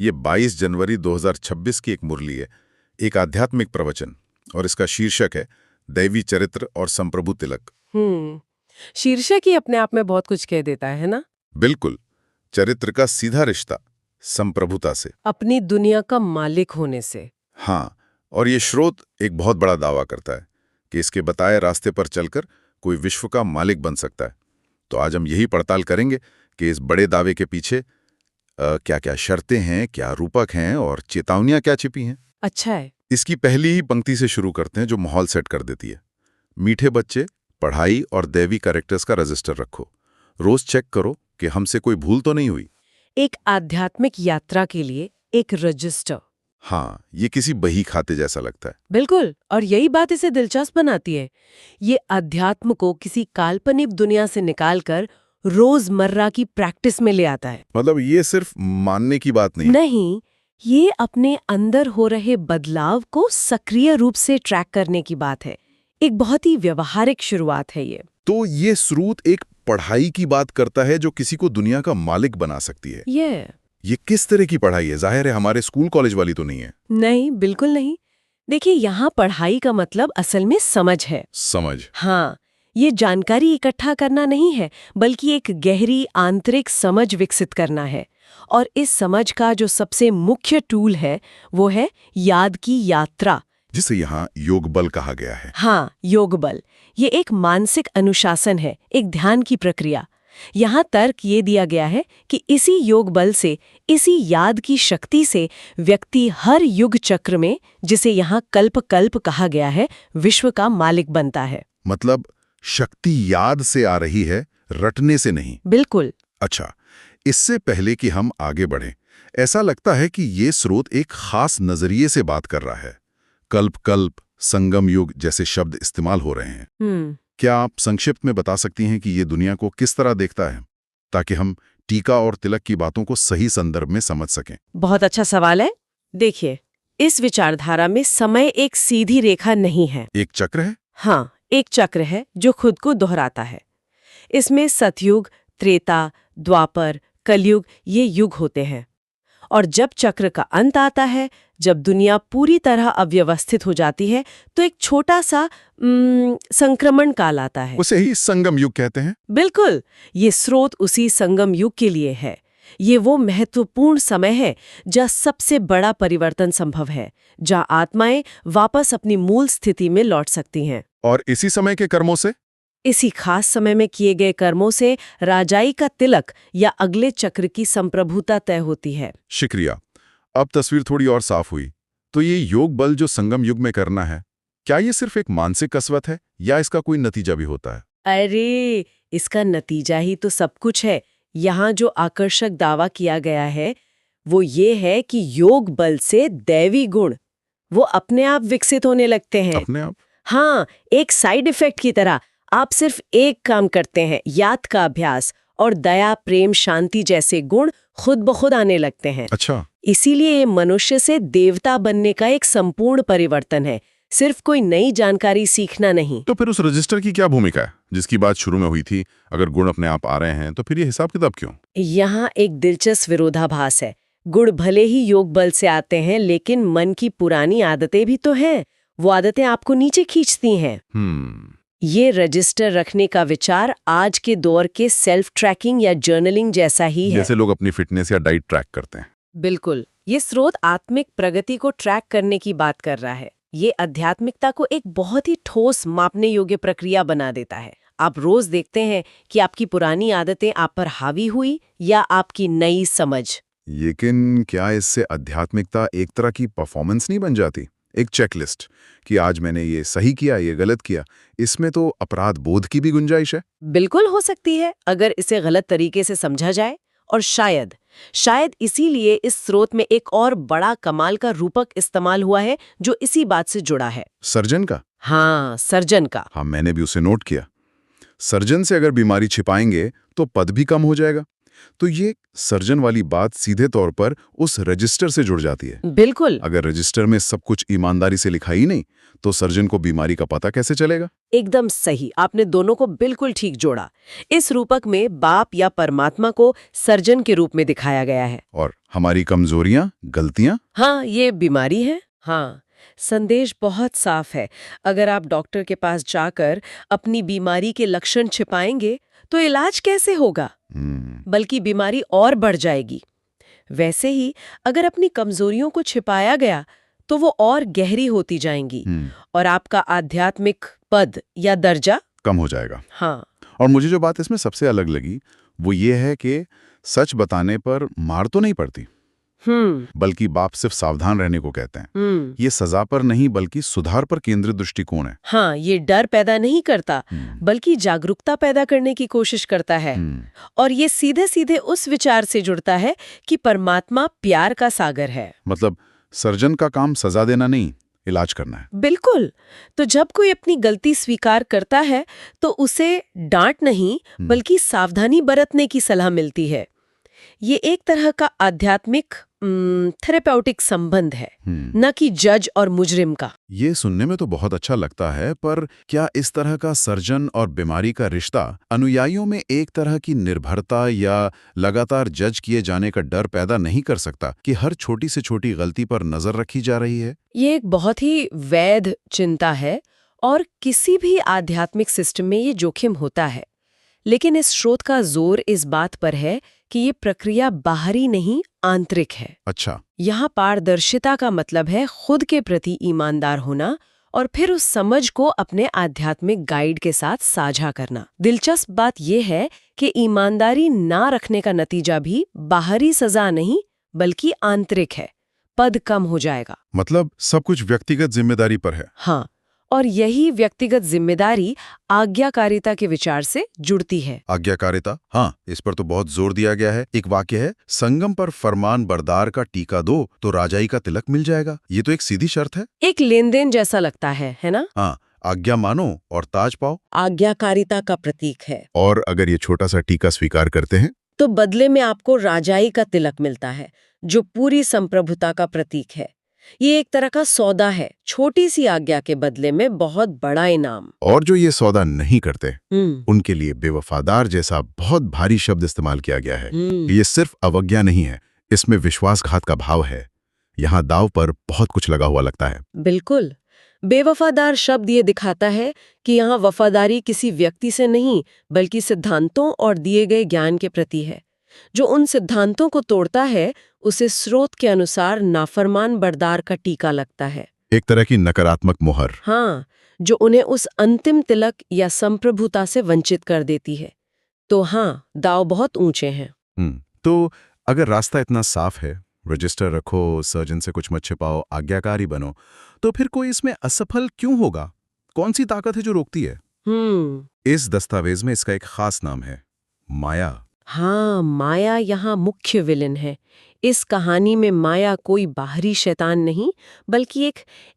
ये 22 जनवरी 2026 की एक मुरली है, एक आध्यात्मिक प्रवचन, और इसका शीर्षक है दैवी चरित्र और संप्रभु तिलक। शीर्षक ही अपने आप में बहुत कुछ कह देता है ना। बिल्कुल, चरित्र का सीधा रिश्ता संप्रभुता से, अपनी दुनिया का मालिक होने से। हाँ, और ये स्रोत एक बहुत बड़ा दावा करता है कि इसके बताए रास्ते पर चलकर कोई विश्व का मालिक बन सकता है। तो आज हम यही पड़ताल करेंगे कि इस बड़े दावे के पीछे क्या-क्या शर्तें हैं, क्या रूपक हैं और चेतावनियां क्या छिपी हैं। अच्छा है। इसकी पहली ही पंक्ति से शुरू करते हैं जो माहौल सेट कर देती है। मीठे बच्चे, पढ़ाई और दैवी कैरेक्टर्स का रजिस्टर रखो। रोज चेक करो कि हमसे कोई भूल तो नहीं हुई। एक आध्यात्मिक यात्रा के लिए एक रजिस्टर। हाँ, ये किसी बही खाते जैसा लगता है। बिल्कुल, और यही बात इसे दिलचस्प बनाती है। ये अध्यात्म को किसी काल्पनिक दुनिया से निकालकर रोजमर्रा की प्रैक्टिस में ले आता है। मतलब ये सिर्फ मानने की बात नहीं। नहीं, ये अपने अंदर हो रहे बदलाव को सक्रिय रूप से ट्रैक करने की बात है। एक बहुत ही व्यवहारिक शुरुआत है ये। तो ये स्रोत एक पढ़ाई की बात करता है जो किसी को दुनिया का मालिक बना सकती है। ये किस तरह की पढ़ाई है? जाहिर है हमारे स्कूल कॉलेज वाली तो नहीं है। नहीं, बिल्कुल नहीं। देखिए, यहाँ पढ़ाई का मतलब असल में समझ है। समझ। हाँ, ये जानकारी इकट्ठा करना नहीं है, बल्कि एक गहरी आंतरिक समझ विकसित करना है। और इस समझ का जो सबसे मुख्य टूल है, वो है याद की यात्रा, जिसे यहाँ योग बल कहा गया है। हाँ, योग बल। ये एक मानसिक अनुशासन है, एक ध्यान की प्रक्रिया। यहाँ तर्क ये दिया गया है कि इसी योग बल से, इसी याद की शक्ति से व्यक्ति हर युग चक्र में, जिसे यहाँ कल्प कल्प कहा गया है, विश्व का मालिक बनता है। मतलब शक्ति याद से आ रही है, रटने से नहीं। बिल्कुल। अच्छा, इससे पहले कि हम आगे बढ़ें, ऐसा लगता है कि ये स्रोत एक खास नजरिए से बात कर रहा है। कल्प कल्प, संगम युग जैसे शब्द इस्तेमाल हो रहे हैं। क्या आप संक्षिप्त में बता सकती हैं कि ये दुनिया को किस तरह देखता है, ताकि हम टीका और तिलक की बातों को सही संदर्भ में समझ सकें? बहुत अच्छा सवाल है। देखिए, इस विचारधारा में समय एक सीधी रेखा नहीं है। एक चक्र है? हाँ, एक चक्र है जो खुद को दोहराता है। इसमें सतयुग, त्रेता, द्वापर, कलयुग ये युग होते हैं। और जब चक्र का अंत आता है, जब दुनिया पूरी तरह अव्यवस्थित हो जाती है, तो एक छोटा सा संक्रमण काल आता है। उसे ही संगम युग कहते हैं। बिल्कुल, ये स्रोत उसी संगम युग के लिए है। ये वो महत्वपूर्ण समय है जहाँ सबसे बड़ा परिवर्तन संभव है, जहाँ आत्माएं वापस अपनी मूल स्थिति में लौट सकती हैं। और इसी समय के कर्मों से, इसी खास समय में किए गए कर्मों से राजाई का तिलक या अगले चक्र की संप्रभुता तय होती है। शुक्रिया। अब तस्वीर थोड़ी और साफ हुई। तो ये योग बल जो संगम युग में करना है, क्या ये सिर्फ एक मानसिक कसरत है या इसका कोई नतीजा भी होता है? अरे, इसका नतीजा ही तो सब कुछ है। यहाँ जो आकर्षक दावा किया गया है, वो ये है कि योग बल से दैवी गुण वो अपने आप विकसित होने लगते हैं। अपने आप? हाँ, एक साइड इफेक्ट की तरह। आप सिर्फ एक काम करते हैं, याद का अभ्यास, और दया, प्रेम, शांति जैसे गुण खुद ब खुद आने लगते हैं। अच्छा। इसीलिए ये मनुष्य से देवता बनने का एक संपूर्ण परिवर्तन है, सिर्फ कोई नई जानकारी सीखना नहीं। तो फिर उस रजिस्टर की क्या भूमिका है जिसकी बात शुरू में हुई थी? अगर गुण अपने आप आ रहे हैं तो फिर ये हिसाब किताब क्यों? यहाँ एक दिलचस्प विरोधाभास है। गुण भले ही योग बल से आते हैं, लेकिन मन की पुरानी आदतें भी तो हैं। वो आदतें आपको नीचे खींचती हैं। ये रजिस्टर रखने का विचार आज के दौर के सेल्फ ट्रैकिंग या जर्नलिंग जैसा ही है। जैसे लोग अपनी फिटनेस या डाइट ट्रैक करते हैं। बिल्कुल। ये स्रोत आत्मिक प्रगति को ट्रैक करने की बात कर रहा है। ये आध्यात्मिकता को एक बहुत ही ठोस, मापने योग्य प्रक्रिया बना देता है। आप रोज देखते हैं कि आपकी पुरानी आदतें आप पर हावी हुई या आपकी नई समझ। लेकिन क्या इससे आध्यात्मिकता एक तरह की परफॉर्मेंस नहीं बन जाती? एक चेकलिस्ट कि आज मैंने ये सही किया, ये गलत किया। इसमें तो अपराध बोध की भी गुंजाइश है। बिल्कुल हो सकती है, अगर इसे गलत तरीके से समझा जाए। और शायद इसीलिए इस स्रोत में एक और बड़ा कमाल का रूपक इस्तेमाल हुआ है जो इसी बात से जुड़ा है। सर्जन का? हाँ, सर्जन का। हाँ, मैंने भी उसे नोट किया। सर्जन से अगर बीमारी छिपाएंगे तो पद भी कम हो जाएगा। तो ये सर्जन वाली बात सीधे तौर पर उस रजिस्टर से जुड़ जाती है। बिल्कुल। अगर रजिस्टर में सब कुछ ईमानदारी से लिखा ही नहीं, तो सर्जन को बीमारी का पता कैसे चलेगा? एकदम सही, आपने दोनों को बिल्कुल ठीक जोड़ा। इस रूपक में बाप या परमात्मा को सर्जन के रूप में दिखाया गया है। और हमारी कमजोरियां, गलतियां? हाँ, ये बीमारी है। हाँ, संदेश बहुत साफ है। अगर आप डॉक्टर के पास जाकर अपनी बीमारी के लक्षण छिपाएंगे तो इलाज कैसे होगा? बल्कि बीमारी और बढ़ जाएगी। वैसे ही अगर अपनी कमजोरियों को छिपाया गया तो वो और गहरी होती जाएंगी और आपका आध्यात्मिक पद या दर्जा कम हो जाएगा। हाँ। और मुझे जो बात इसमें सबसे अलग लगी वो ये है कि सच बताने पर मार तो नहीं पड़ती, बल्कि बाप सिर्फ सावधान रहने को कहते हैं। ये सजा पर नहीं बल्कि सुधार पर केंद्रित दृष्टिकोण है। हाँ, ये डर पैदा नहीं करता बल्कि जागरूकता पैदा करने की कोशिश करता है। और ये सीधे सीधे उस विचार से जुड़ता है कि परमात्मा प्यार का सागर है। मतलब सर्जन का काम सजा देना नहीं, इलाज करना है। बिल्कुल। तो जब कोई अपनी गलती स्वीकार करता है तो उसे डांट नहीं बल्कि सावधानी बरतने की सलाह मिलती है। ये एक तरह का आध्यात्मिक थेरेप्यूटिक संबंध है, न कि जज और मुजरिम का। ये सुनने में तो बहुत अच्छा लगता है, पर क्या इस तरह का सर्जन और बीमारी का रिश्ता अनुयायियों में एक तरह की निर्भरता या लगातार जज किए जाने का डर पैदा नहीं कर सकता कि हर छोटी से छोटी गलती पर नजर रखी जा रही है? ये एक बहुत ही वैध चिंता है और किसी भी आध्यात्मिक सिस्टम में ये जोखिम होता है। लेकिन इस स्रोत का जोर इस बात पर है कि ये प्रक्रिया बाहरी नहीं, आंतरिक है। अच्छा। यहाँ पारदर्शिता का मतलब है खुद के प्रति ईमानदार होना और फिर उस समझ को अपने आध्यात्मिक गाइड के साथ साझा करना। दिलचस्प बात यह है कि ईमानदारी ना रखने का नतीजा भी बाहरी सजा नहीं बल्कि आंतरिक है। पद कम हो जाएगा। मतलब सब कुछ व्यक्तिगत जिम्मेदारी पर है। हाँ, और यही व्यक्तिगत जिम्मेदारी आज्ञाकारिता के विचार से जुड़ती है। आज्ञाकारिता, हाँ, इस पर तो बहुत जोर दिया गया है। एक वाक्य है, संगम पर फरमान बरदार का टीका दो तो राजाई का तिलक मिल जाएगा। ये तो एक सीधी शर्त है, एक लेन देन जैसा लगता है ना? हाँ, आज्ञा मानो और ताज पाओ। आज्ञाकारिता का प्रतीक है। और अगर ये छोटा सा टीका स्वीकार करते हैं तो बदले में आपको राजाई का तिलक मिलता है, जो पूरी संप्रभुता का प्रतीक है। ये एक तरह का सौदा है, छोटी सी आज्ञा के बदले में बहुत बड़ा इनाम। और जो ये सौदा नहीं करते उनके लिए बेवफादार जैसा बहुत भारी शब्द इस्तेमाल किया गया है। ये सिर्फ अवज्ञा नहीं है, इसमें विश्वासघात का भाव है। यहाँ दाव पर बहुत कुछ लगा हुआ लगता है। बिल्कुल। बेवफादार शब्द ये दिखाता है कि यहाँ वफादारी किसी व्यक्ति से नहीं बल्कि सिद्धांतों और दिए गए ज्ञान के प्रति है। जो उन सिद्धांतों को तोड़ता है उसे स्रोत के अनुसार नाफरमान बरदार का टीका लगता है, एक तरह की नकारात्मक मोहर। हाँ, जो उन्हें उस अंतिम तिलक या संप्रभुता से वंचित कर देती है। तो हाँ, दाव बहुत ऊंचे हैं। तो अगर रास्ता इतना साफ है, रजिस्टर रखो, सर्जन से कुछ मत छिपाओ, आज्ञाकारी बनो, तो फिर कोई इसमें असफल क्यों होगा? कौन सी ताकत है जो रोकती है? इस दस्तावेज में इसका एक खास नाम है, माया। हाँ, माया यहाँ मुख्य विलेन है। इस कहानी में माया कोई बाहरी शैतान नहीं बल्कि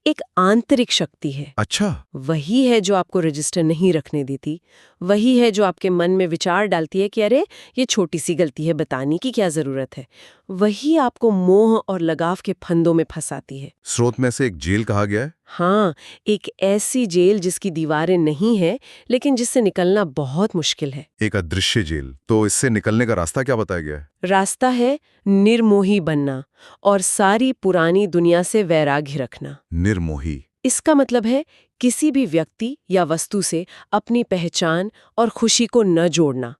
एक आंतरिक शक्ति है। अच्छा। वही है जो आपको रजिस्टर नहीं रखने देती, वही है जो आपके मन में विचार डालती है कि अरे ये छोटी सी गलती है, बताने की क्या जरूरत है। वही आपको मोह और लगाव के फंदों में फंसाती है। स्रोत में से एक जेल कहा गया है। हाँ, एक ऐसी जेल जिसकी दीवारें नहीं है लेकिन जिससे निकलना बहुत मुश्किल है। एक अदृश्य जेल। तो इससे निकलने का रास्ता क्या बताया गया है? रास्ता है निर्मोही बनना और सारी पुरानी दुनिया से वैराग्य रखना। निर्मोही, इसका मतलब है किसी भी व्यक्ति या वस्तु से अपनी पहचान और खुशी को न जोड़ना।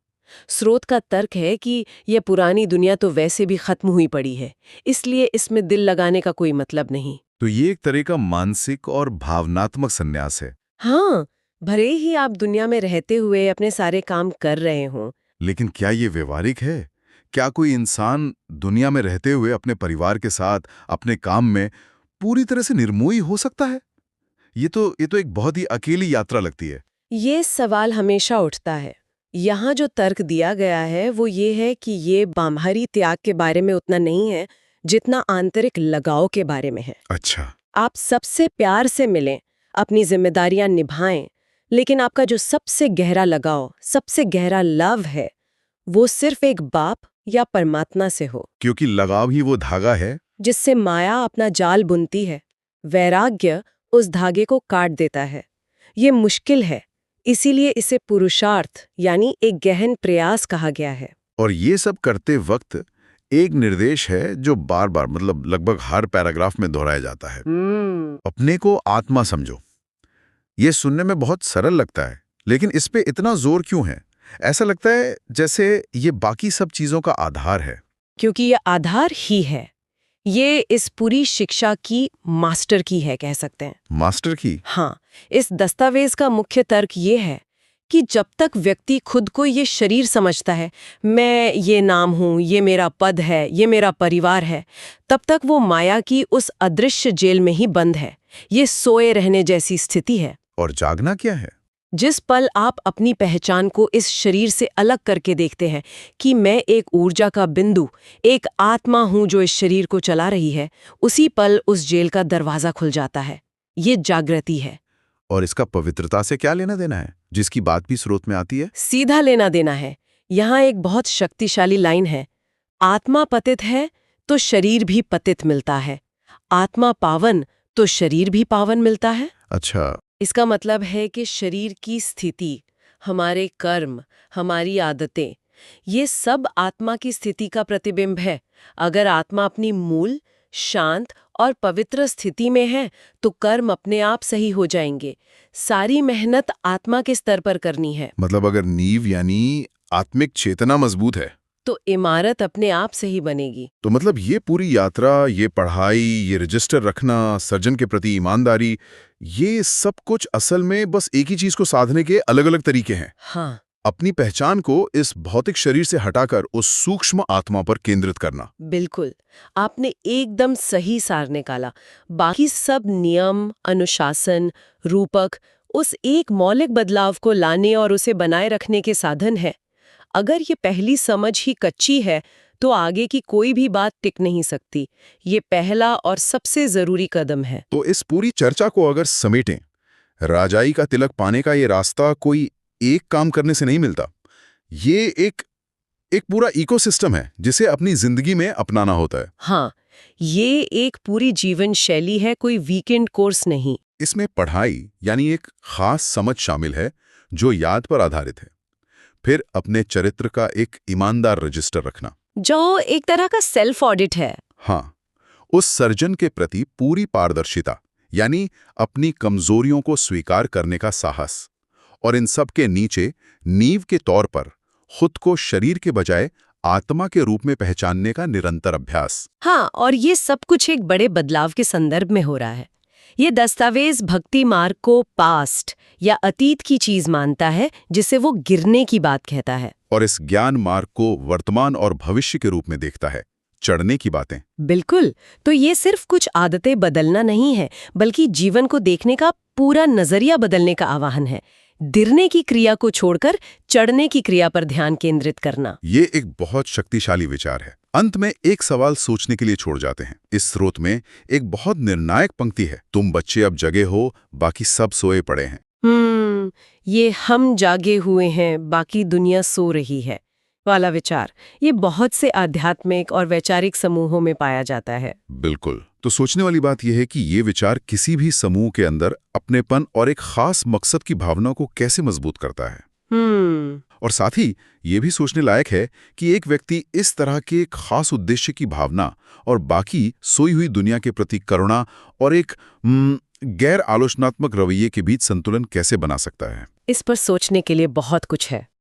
स्रोत का तर्क है कि यह पुरानी दुनिया तो वैसे भी खत्म हुई पड़ी है, इसलिए इसमें दिल लगाने का कोई मतलब नहीं। तो ये एक तरह का मानसिक और भावनात्मक संन्यास है। हाँ, भले ही आप दुनिया में रहते हुए अपने सारे काम कर रहे हों। लेकिन क्या ये व्यवहारिक है? क्या कोई इंसान दुनिया में रहते हुए अपने परिवार के साथ अपने काम में पूरी तरह से निर्मोही हो सकता है? ये तो एक बहुत ही अकेली यात्रा लगती है। ये सवाल हमेशा उठता है। यहाँ जो तर्क दिया गया है वो ये है कि ये बाहरी त्याग के बारे में उतना नहीं है जितना आंतरिक लगाव के बारे में है। अच्छा। आप सबसे प्यार से मिलें, अपनी जिम्मेदारियां निभाएं, लेकिन आपका जो सबसे गहरा लगाव, सबसे गहरा लव है, वो सिर्फ एक बाप या परमात्मा से हो, क्योंकि लगाव ही वो धागा है। जिससे माया अपना जाल बुनती है। वैराग्य उस धागे को काट देता है। ये मुश्किल है, इसीलिए इसे पुरुषार्थ यानी एक गहन प्रयास कहा गया है। और ये सब करते वक्त एक निर्देश है जो बार बार मतलब लगभग हर पैराग्राफ में दोहराया जाता है। अपने को आत्मा समझो। ये सुनने में बहुत सरल लगता है, लेकिन इस पे इतना जोर क्यों है? ऐसा लगता है जैसे ये बाकी सब चीजों का आधार है। क्योंकि ये आधार ही है। ये इस पूरी शिक्षा की मास्टर की है, कह सकते हैं। मास्टर की? हाँ, इस दस्तावेज का मुख्य तर्क ये है कि जब तक व्यक्ति खुद को ये शरीर समझता है, मैं ये नाम हूँ, ये मेरा पद है, ये मेरा परिवार है, तब तक वो माया की उस अदृश्य जेल में ही बंद है। ये सोए रहने जैसी स्थिति है। और जागना क्या है? जिस पल आप अपनी पहचान को इस शरीर से अलग करके देखते हैं कि मैं एक ऊर्जा का बिंदु, एक आत्मा हूं जो इस शरीर को चला रही है, उसी पल उस जेल का दरवाजा खुल जाता है। ये जागृति है। और इसका पवित्रता से क्या लेना देना है, जिसकी बात भी स्रोत में आती है? सीधा लेना देना है। यहाँ एक बहुत शक्तिशाली लाइन है, आत्मा पतित है तो शरीर भी पतित मिलता है, आत्मा पावन तो शरीर भी पावन मिलता है। अच्छा। इसका मतलब है कि शरीर की स्थिति, हमारे कर्म, हमारी आदतें, ये सब आत्मा की स्थिति का प्रतिबिंब है। अगर आत्मा अपनी मूल, शांत और पवित्र स्थिति में है तो कर्म अपने आप सही हो जाएंगे। सारी मेहनत आत्मा के स्तर पर करनी है। मतलब अगर नींव यानी आत्मिक चेतना मजबूत है तो इमारत अपने आप सही बनेगी। तो मतलब ये पूरी यात्रा, ये पढ़ाई, ये रजिस्टर रखना, सर्जन के प्रति ईमानदारी, ये सब कुछ असल में बस एक ही चीज को साधने के अलग अलग तरीके हैं। हाँ, अपनी पहचान को इस भौतिक शरीर से हटाकर उस सूक्ष्म आत्मा पर केंद्रित करना। बिल्कुल, आपने एकदम सही सार निकाला। बाकी सब नियम, अनुशासन, रूपक उस एक मौलिक बदलाव को लाने और उसे बनाए रखने के साधन है। अगर ये पहली समझ ही कच्ची है तो आगे की कोई भी बात टिक नहीं सकती। ये पहला और सबसे जरूरी कदम है। तो इस पूरी चर्चा को अगर समेटें, राजाई का तिलक पाने का ये रास्ता कोई एक काम करने से नहीं मिलता। ये एक पूरा इकोसिस्टम है जिसे अपनी जिंदगी में अपनाना होता है। हाँ, ये एक पूरी जीवन शैली है, कोई वीकेंड कोर्स नहीं। इसमें पढ़ाई यानी एक खास समझ शामिल है जो याद पर आधारित है। फिर अपने चरित्र का एक ईमानदार रजिस्टर रखना, जो एक तरह का सेल्फ ऑडिट है। हाँ, उस सर्जन के प्रति पूरी पारदर्शिता यानी अपनी कमजोरियों को स्वीकार करने का साहस, और इन सब के नीचे नींव के तौर पर खुद को शरीर के बजाय आत्मा के रूप में पहचानने का निरंतर अभ्यास। हाँ, और ये सब कुछ एक बड़े बदलाव के संदर्भ में हो रहा है। ये दस्तावेज भक्ति मार्ग को पास्ट या अतीत की चीज मानता है, जिसे वो गिरने की बात कहता है, और इस ज्ञान मार्ग को वर्तमान और भविष्य के रूप में देखता है, चढ़ने की बातें। बिल्कुल। तो ये सिर्फ कुछ आदतें बदलना नहीं है, बल्कि जीवन को देखने का पूरा नजरिया बदलने का आह्वान है। गिरने की क्रिया को छोड़कर चढ़ने की क्रिया पर ध्यान केंद्रित करना। ये एक बहुत शक्तिशाली विचार है। अंत में एक सवाल सोचने के लिए छोड़ जाते हैं। इस स्रोत में एक बहुत निर्णायक पंक्ति है, तुम बच्चे अब जगे हो, बाकी सब सोए पड़े हैं। ये हम जागे हुए हैं, बाकी दुनिया सो रही है वाला विचार, ये बहुत से आध्यात्मिक और वैचारिक समूहों में पाया जाता है। बिल्कुल। तो सोचने वाली बात यह है कि ये विचार किसी भी समूह के अंदर अपनेपन और एक खास मकसद की भावना को कैसे मजबूत करता है। और साथ ही ये भी सोचने लायक है कि एक व्यक्ति इस तरह के एक खास उद्देश्य की भावना और बाकी सोई हुई दुनिया के प्रति करुणा और एक गैर आलोचनात्मक रवैये के बीच संतुलन कैसे बना सकता है। इस पर सोचने के लिए बहुत कुछ है।